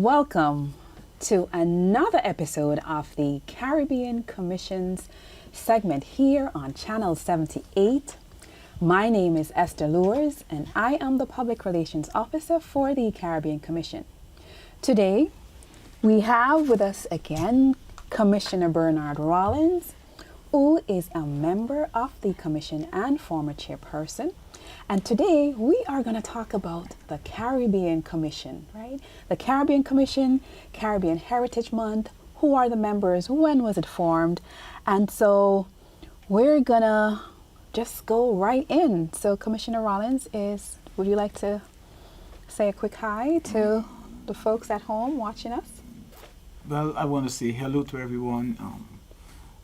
Welcome to another episode of the Caribbean Commission's segment here on Channel 78. My name is Esther Lewars, and I am the Public Relations Officer for the Caribbean Commission. Today, we have with us again Commissioner Bernard Rollins, who is a member of the Commission and former chairperson. And today, we are going to talk about the Caribbean Commission, right? The Caribbean Commission, Caribbean Heritage Month, who are the members, when was it formed? And so we're going to just go right in. So Commissioner Rollins, would you like to say a quick hi to the folks at home watching us? Well, I want to say hello to everyone.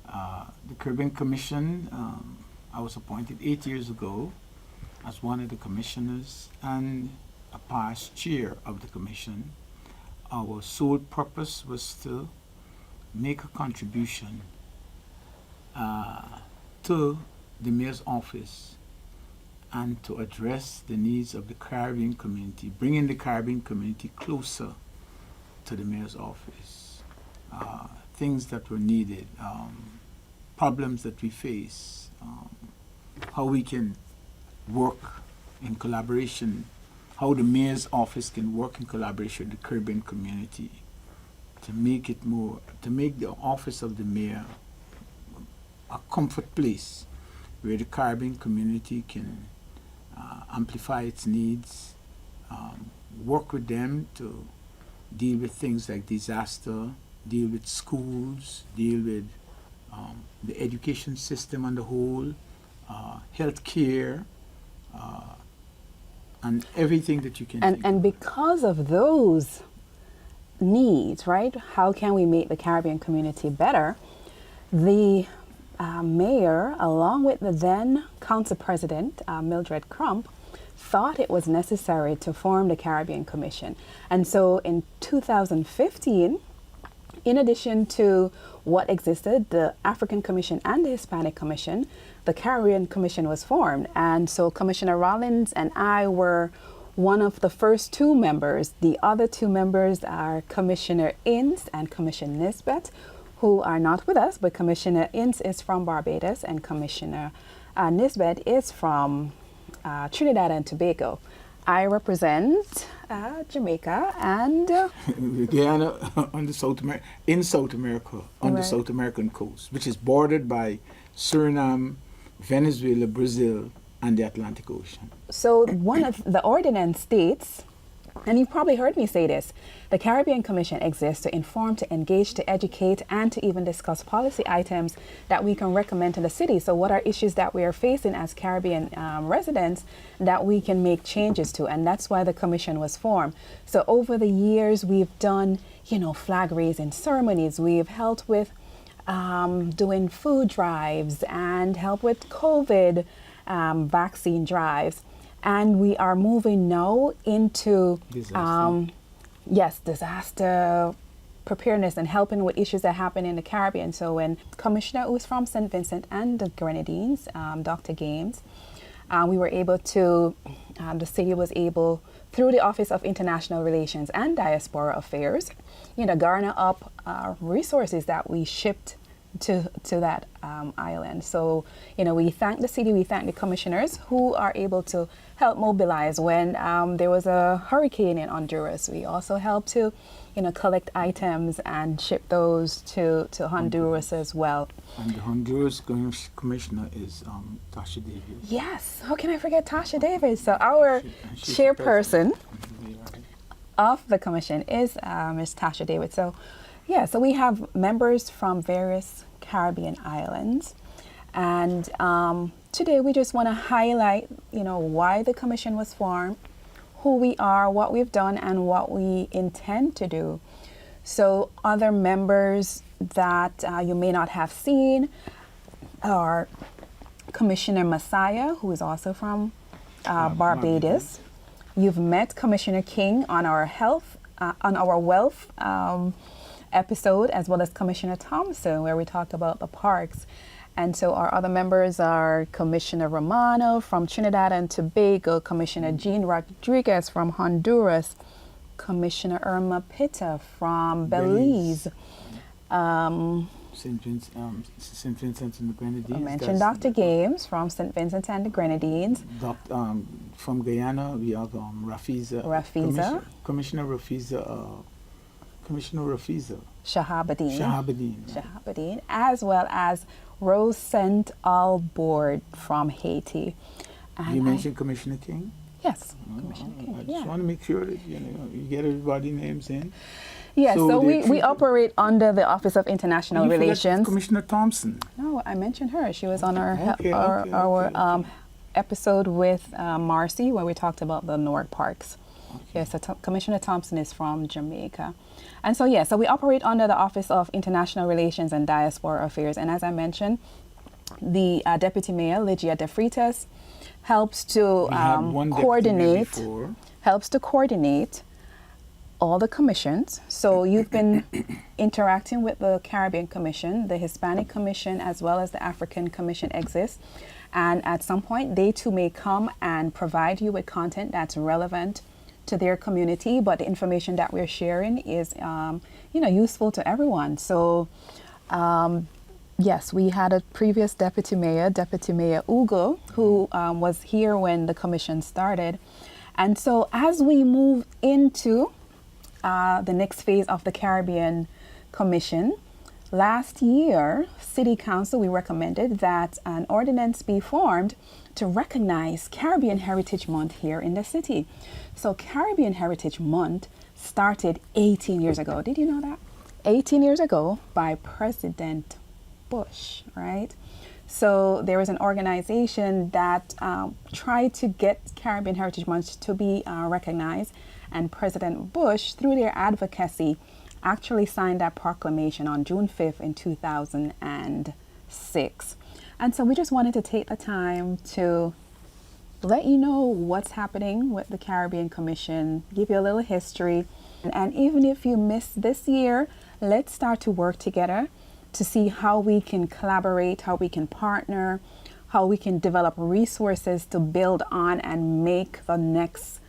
The Caribbean Commission, I was appointed 8 years ago as one of the commissioners and a past chair of the commission. Our sole purpose was to make a contribution to the mayor's office and to address the needs of the Caribbean community, bringing the Caribbean community closer to the mayor's office. Things that were needed, problems that we face, how we can work in collaboration, how the mayor's office can work in collaboration with the Caribbean community to make the office of the mayor a comfort place where the Caribbean community can amplify its needs, work with them to deal with things like disaster, deal with schools, deal with the education system on the whole, health care, and everything that you can think And of. because of those needs, right, how can we make the Caribbean community better? The mayor, along with the then council president, Mildred Crump, thought it was necessary to form the Caribbean Commission. And so in 2015, in addition to what existed, the African Commission and the Hispanic Commission, the Caribbean Commission was formed. And so Commissioner Rollins and I were one of the first two members. The other two members are Commissioner Ince and Commissioner Nisbet, who are not with us, but Commissioner Ince is from Barbados and Commissioner Nisbet is from Trinidad and Tobago. I represent Jamaica and Guyana on South America, on the Right. South American coast, which is bordered by Suriname, Venezuela, Brazil, and the Atlantic Ocean. so one of the ordinance states, and you've probably heard me say this, the Caribbean Commission exists to inform, to engage, to educate, and to even discuss policy items that we can recommend to the city. So what are issues that we are facing as Caribbean residents that we can make changes to? And that's why the commission was formed. So over the years, we've done, flag raising ceremonies. We've helped with doing food drives and help with COVID vaccine drives. And we are moving now into disaster preparedness and helping with issues that happen in the Caribbean. So when Commissioner who's from St. Vincent and the Grenadines, Dr. Games, we were able to, the city was able, through the Office of International Relations and Diaspora Affairs, garner up resources that we shipped to that island. So, we thank the city, we thank the commissioners who are able to help mobilize when there was a hurricane in Honduras. We also helped to, collect items and ship those to Honduras as well. And the Honduras commissioner is Tasha Davis. Yes, how can I forget Tasha Davis? So our She's chairperson of the commission is Ms. Tasha Davis. So so we have members from various Caribbean islands, and today we just want to highlight, why the commission was formed, who we are, what we've done, and what we intend to do. So other members that you may not have seen are Commissioner Messiah, who is also from Barbados. You've met Commissioner King on our wealth episode, as well as Commissioner Thompson, where we talk about the parks. And so our other members are Commissioner Romano from Trinidad and Tobago, Commissioner Jean Rodriguez from Honduras, Commissioner Irma Pitta from Belize. St. Vincent and the Grenadines. I mentioned Dr. Games from St. Vincent and the Grenadines. From Guyana, we have Rafiza. Commissioner Rafiza. Shahabadine, as well as Rose St. Albord from Haiti. And you mentioned Commissioner King? Yes, Commissioner King. I just want to make sure that you get everybody's names in. Yes, so we operate under the Office of International Relations. Commissioner Thompson. No, I mentioned her. She was on our episode with Marcy where we talked about the Newark parks. Okay. Yes, so Commissioner Thompson is from Jamaica. And so, so we operate under the Office of International Relations and Diaspora Affairs. And as I mentioned, the Deputy Mayor, Lygia De Freitas, helps to coordinate all the commissions. So you've been interacting with the Caribbean Commission, the Hispanic Commission, as well as the African Commission exists. And at some point, they too may come and provide you with content that's relevant to their community. But the information that we're sharing is, useful to everyone. So, yes, we had a previous Deputy Mayor Ugo, who was here when the commission started. And so as we move into the next phase of the Caribbean Commission, last year, City Council, we recommended that an ordinance be formed to recognize Caribbean Heritage Month here in the city. So Caribbean Heritage Month started 18 years ago. Did you know that? 18 years ago by President Bush, right? So there was an organization that tried to get Caribbean Heritage Month to be recognized, and President Bush, through their advocacy, actually signed that proclamation on June 5th in 2006. And so we just wanted to take the time to let you know what's happening with the Caribbean Commission, give you a little history. And even if you missed this year, let's start to work together to see how we can collaborate, how we can partner, how we can develop resources to build on and make the next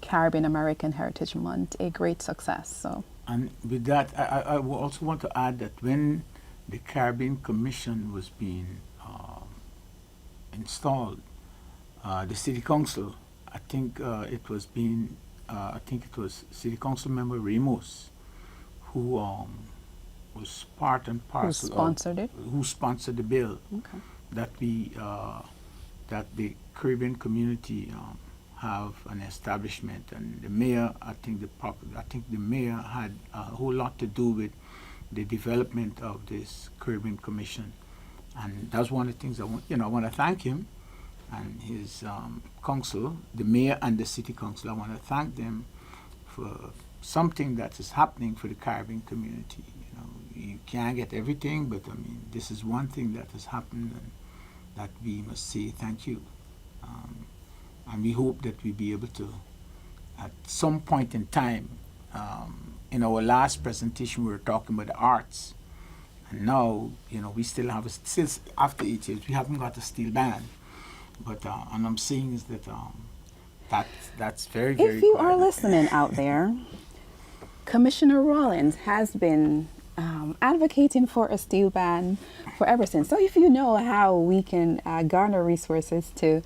Caribbean American Heritage Month a great success. So, and with that, I also want to add that when the Caribbean Commission was being installed, the City Council, I think it was City Council member Ramos who was part and parcel who sponsored the bill that the Caribbean community have an establishment, and the mayor, I think the mayor had a whole lot to do with the development of this Caribbean Commission, and that's one of the things I want to thank him and his council, the mayor and the city council. I want to thank them for something that is happening for the Caribbean community. You can't get everything, but I mean, this is one thing that has happened, and that we must say thank you. And we hope that we'll be able to, at some point in time, in our last presentation, we were talking about the arts. And now, we still have, since after 8 years, we haven't got a steel band. But, and I'm saying is that that's very, very If you are listening out there, Commissioner Rollins has been advocating for a steel band for ever since. So if you know how we can garner resources to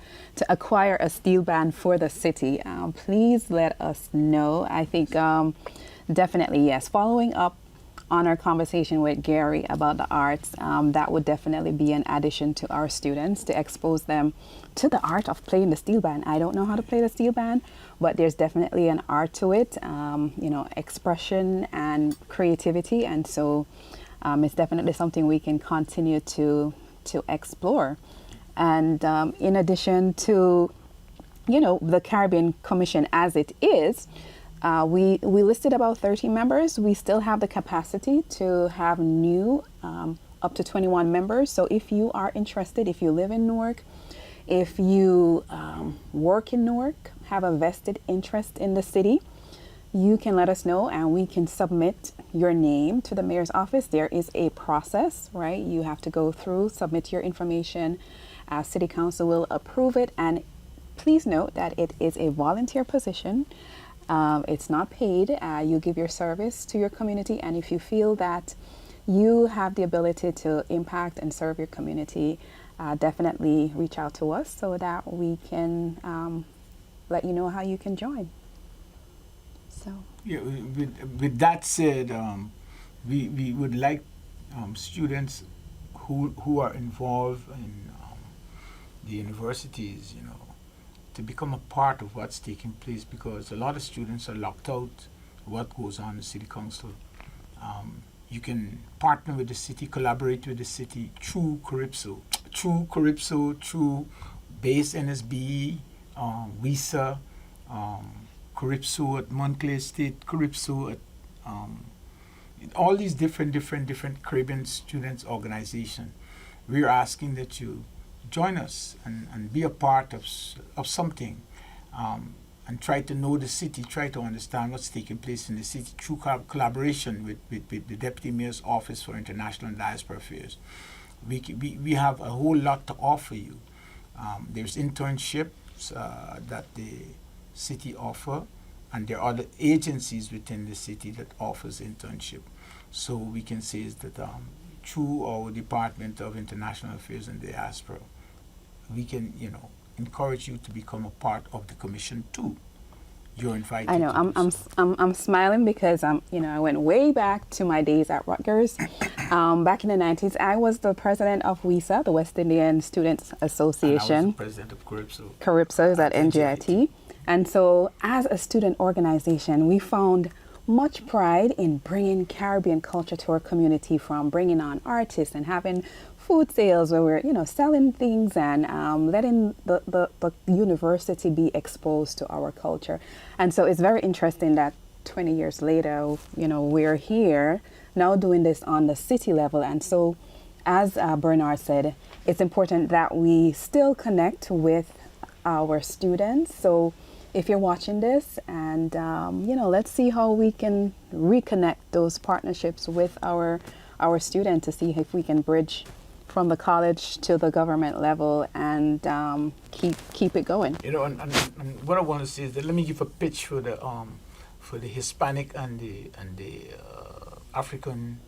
acquire a steel band for the city, please let us know. I think definitely, yes. Following up on our conversation with Gary about the arts, that would definitely be an addition to our students to expose them to the art of playing the steel band. I don't know how to play the steel band, but there's definitely an art to it, expression and creativity. And so it's definitely something we can continue to explore. And in addition to, the Caribbean Commission as it is, we listed about 30 members. We still have the capacity to have new up to 21 members. So if you are interested, if you live in Newark, if you work in Newark, have a vested interest in the city, you can let us know and we can submit your name to the mayor's office. There is a process, right? You have to go through, submit your information. City Council will approve it. And please note that it is a volunteer position. It's not paid. You give your service to your community, and if you feel that you have the ability to impact and serve your community, definitely reach out to us so that we can let you know how you can join. So Yeah, with that said, we would like students who are involved in the universities, to become a part of what's taking place, because a lot of students are locked out what goes on in the city council. You can partner with the city, collaborate with the city through Calypso, through base NSBE, WISA, Calypso at Montclair State, Calypso at all these different Caribbean students organization. We're asking that you join us and be a part of something, and try to know the city, try to understand what's taking place in the city through collaboration with the Deputy Mayor's Office for International and Diaspora Affairs. We have a whole lot to offer you. There's internships that the city offer, and there are other agencies within the city that offers internship. So we can say is that through our Department of International Affairs and Diaspora, we can, encourage you to become a part of the commission too. You're invited. I know. I'm smiling because I went way back to my days at Rutgers. Back in the 90s, I was the president of WISA, the West Indian Students Association. And I was the president of Calypso. Calypso is at NJIT. And so, as a student organization, we found much pride in bringing Caribbean culture to our community, from bringing on artists and having food sales where we're, selling things and letting the university be exposed to our culture. And so it's very interesting that 20 years later, we're here now doing this on the city level. And so, as Bernard said, it's important that we still connect with our students. So if you're watching this, and let's see how we can reconnect those partnerships with our students to see if we can bridge from the college to the government level and keep it going. And what I want to say is that let me give a pitch for the Hispanic and the African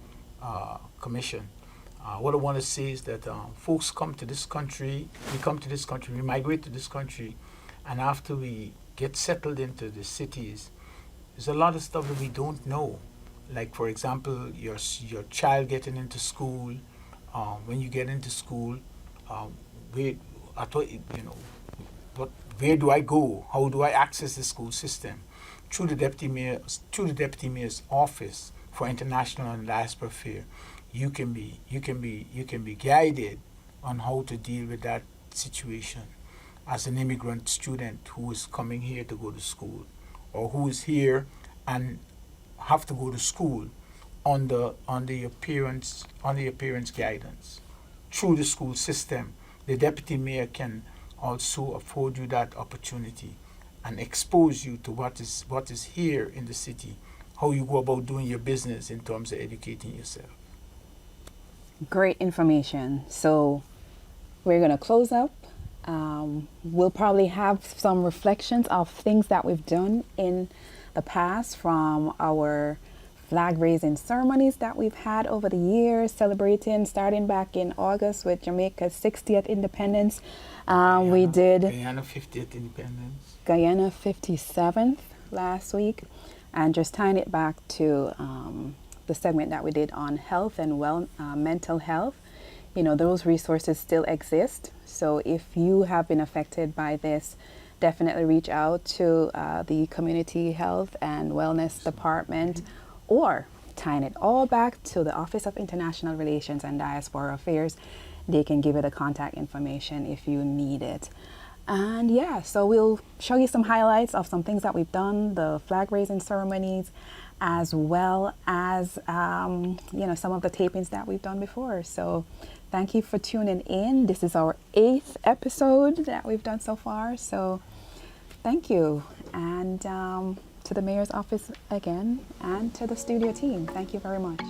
Commission. What I want to say is that folks come to this country, we migrate to this country, and after we get settled into the cities, there's a lot of stuff that we don't know. Like, for example, your child getting into school. When you get into school, where do I go? How do I access the school system? Through the Deputy Mayor's Office for International and Diaspora Affairs, you can be guided on how to deal with that situation as an immigrant student who is coming here to go to school, or who is here and have to go to school on the appearance guidance. Through the school system, the deputy mayor can also afford you that opportunity and expose you to what is here in the city, how you go about doing your business in terms of educating yourself. Great information. So we're going to close up. We'll probably have some reflections of things that we've done in the past, from our flag raising ceremonies that we've had over the years, starting back in August with Jamaica's 60th independence. We did Guyana 50th independence, Guyana 57th last week, and just tying it back to the segment that we did on health and mental health. Those resources still exist. So if you have been affected by this, definitely reach out to the Community Health and Wellness Department, or tying it all back to the Office of International Relations and Diaspora Affairs. They can give you the contact information if you need it. And so we'll show you some highlights of some things that we've done, the flag raising ceremonies, as well as some of the tapings that we've done before. So thank you for tuning in. This is our 8th episode that we've done so far. So thank you. And to the mayor's office again, and to the studio team, thank you very much.